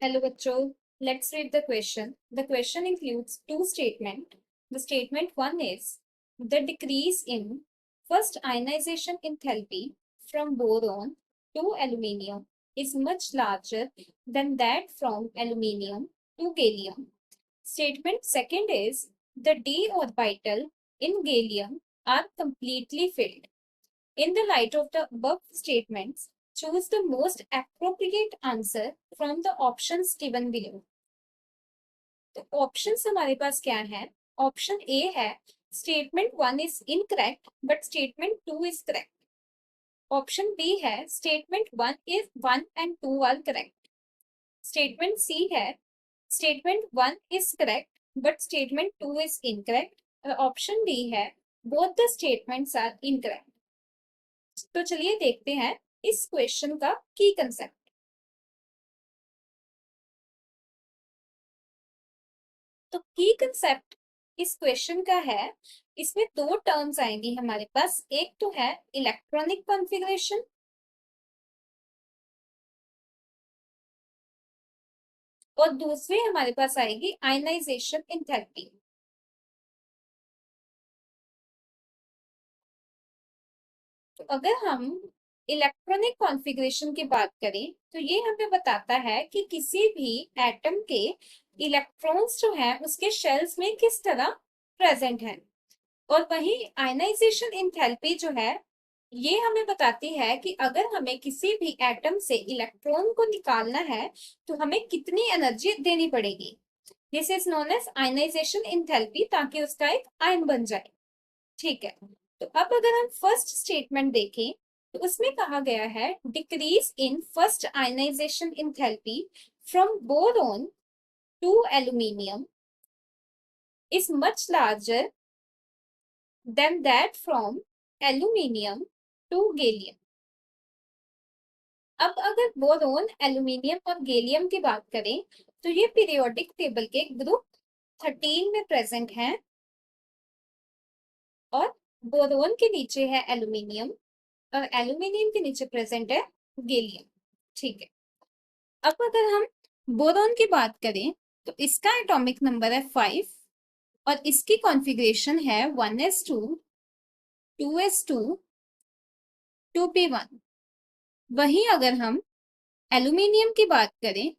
Hello, bachcho. Let's read the question. The question includes two statements. The statement one is the decrease in first ionization enthalpy from boron to aluminium is much larger than that from aluminium to gallium. Statement second is the d orbital in gallium are completely filled. In the light of the above statements, choose the most appropriate answer from the options given below. तो options हमारे पास क्या है? Option A है statement 1 is incorrect but statement 2 is correct. Option B है statement 1 and 2 are correct. Statement C है statement 1 is correct but statement 2 is incorrect. और option D है both the statements are incorrect. तो चलिए देखते हैं इस क्वेश्चन का की कंसेप्ट. तो की कंसेप्ट इस क्वेश्चन का है, इसमें दो टर्म्स आएंगी हमारे पास. एक तो है इलेक्ट्रॉनिक कॉन्फ़िगरेशन और दूसरी हमारे पास आएगी आयनाइजेशन एंथैल्पी. तो अगर हम इलेक्ट्रॉनिक कॉन्फ़िगरेशन की बात करें तो ये हमें बताता है कि किसी भी एटम के इलेक्ट्रॉन्स जो है उसके शेल्स में किस तरह प्रेजेंट है. और वही आयनाइजेशन एंथैल्पी जो है ये हमें बताती है कि अगर हमें किसी भी एटम से इलेक्ट्रॉन को निकालना है तो हमें कितनी एनर्जी देनी पड़ेगी. This is known as ionization enthalpy, ताकि उसका एक आयन बन जाए. ठीक है. तो अब अगर हम फर्स्ट स्टेटमेंट देखें तो उसमें कहा गया है decrease in first ionization enthalpy from boron to aluminium is much larger than that from aluminium to gallium. अब अगर बोरॉन, एल्यूमिनियम और गैलियम की बात करें तो ये पीरियोडिक टेबल के ग्रुप 13 में प्रेजेंट हैं और बोरॉन के नीचे है एल्यूमिनियम और एल्यूमिनियम के नीचे प्रेजेंट है गैलियम. ठीक है. अब अगर हम बोरॉन की बात करें तो इसका एटॉमिक नंबर है 5 और इसकी कॉन्फ़िगरेशन है 1s2 2s2 2p1. वहीं अगर हम एल्यूमिनियम की बात करें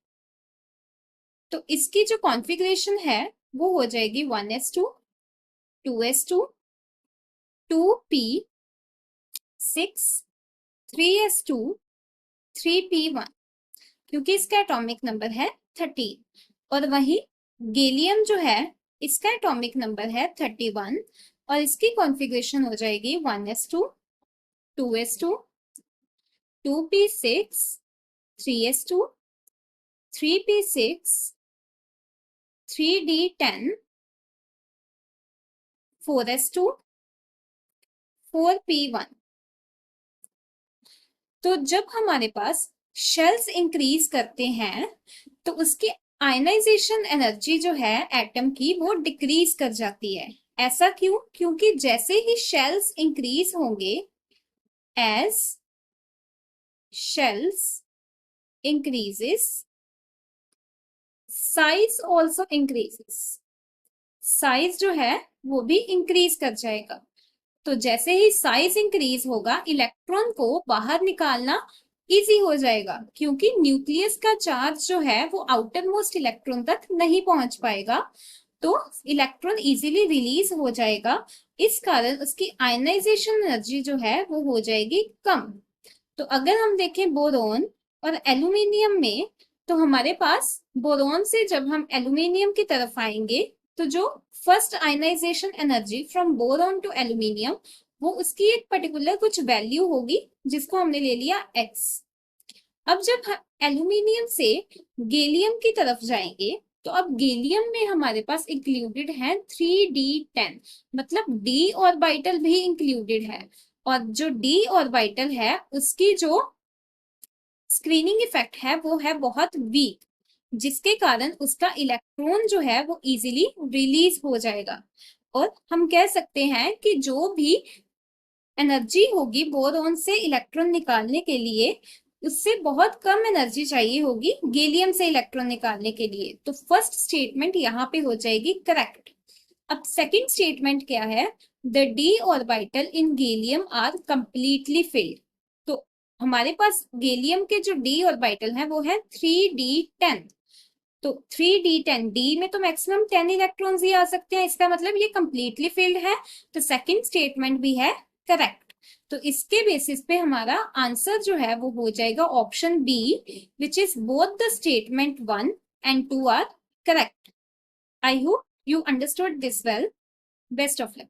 तो इसकी जो कॉन्फ़िगरेशन है वो हो जाएगी 1s2 2s2 2p6 3s2 3p1, क्योंकि इसका एटॉमिक नंबर है 13. और वहीं गैलियम जो है इसका एटॉमिक नंबर है 31 और इसकी कॉन्फ़िगरेशन हो जाएगी 1s2 2s2 2p6 3s2 3p6 3d10 4s2 4p1. तो जब हमारे पास शेल्स इंक्रीज करते हैं तो उसकी आयनाइजेशन एनर्जी जो है एटम की वो डिक्रीज कर जाती है. ऐसा क्यों? क्योंकि जैसे ही शेल्स इंक्रीज होंगे, as shells increases size also increases. Size जो है वो भी इंक्रीज कर जाएगा. तो जैसे ही साइज इंक्रीज होगा इलेक्ट्रॉन को बाहर निकालना इजी हो जाएगा, क्योंकि न्यूक्लियस का चार्ज जो है वो आउटर मोस्ट इलेक्ट्रॉन तक नहीं पहुंच पाएगा, तो इलेक्ट्रॉन इजीली रिलीज हो जाएगा. इस कारण उसकी आयनाइजेशन एनर्जी जो है वो हो जाएगी कम. तो अगर हम देखें बोरॉन और एल्यूमिनियम में तो हमारे पास बोरॉन से जब हम एल्यूमिनियम की तरफ आएंगे तो जो first ionization energy from boron to aluminium वो उसकी एक पर्टिकुलर कुछ वैल्यू होगी जिसको हमने ले लिया x. अब जब एल्यूमिनियम से गैलियम की तरफ जाएंगे तो अब गैलियम में हमारे पास इंक्लूडेड है 3d10, मतलब d ऑर्बिटल भी इंक्लूडेड है. और जो d ऑर्बिटल है उसकी जो स्क्रीनिंग इफेक्ट है वो है बहुत वीक, जिसके कारण उसका इलेक्ट्रॉन जो है वो इजीली रिलीज हो जाएगा. और हम कह सकते हैं कि जो भी एनर्जी होगी बोरॉन से इलेक्ट्रॉन निकालने के लिए उससे बहुत कम एनर्जी चाहिए होगी गैलियम से इलेक्ट्रॉन निकालने के लिए। तो फर्स्ट स्टेटमेंट यहाँ पे हो जाएगी करेक्ट। अब सेकंड स्टेटमेंट क्या है, the D orbital in gallium are completely filled. तो हमारे पास गैलियम के जो डी ऑर्बिटल है वो है 3d10। तो 3d10, डी में तो मैक्सिमम 10 इलेक्ट्रॉन्स ही आ सकते हैं, इसका मतलब ये कंप्लीटली फिल्ड है। तो सेकंड स्टेटमेंट भी है करेक्ट। तो इसके बेसिस पे हमारा आंसर जो है वो हो जाएगा option B, which is both the statement 1 and 2 are correct. I hope you understood this well. Best of luck.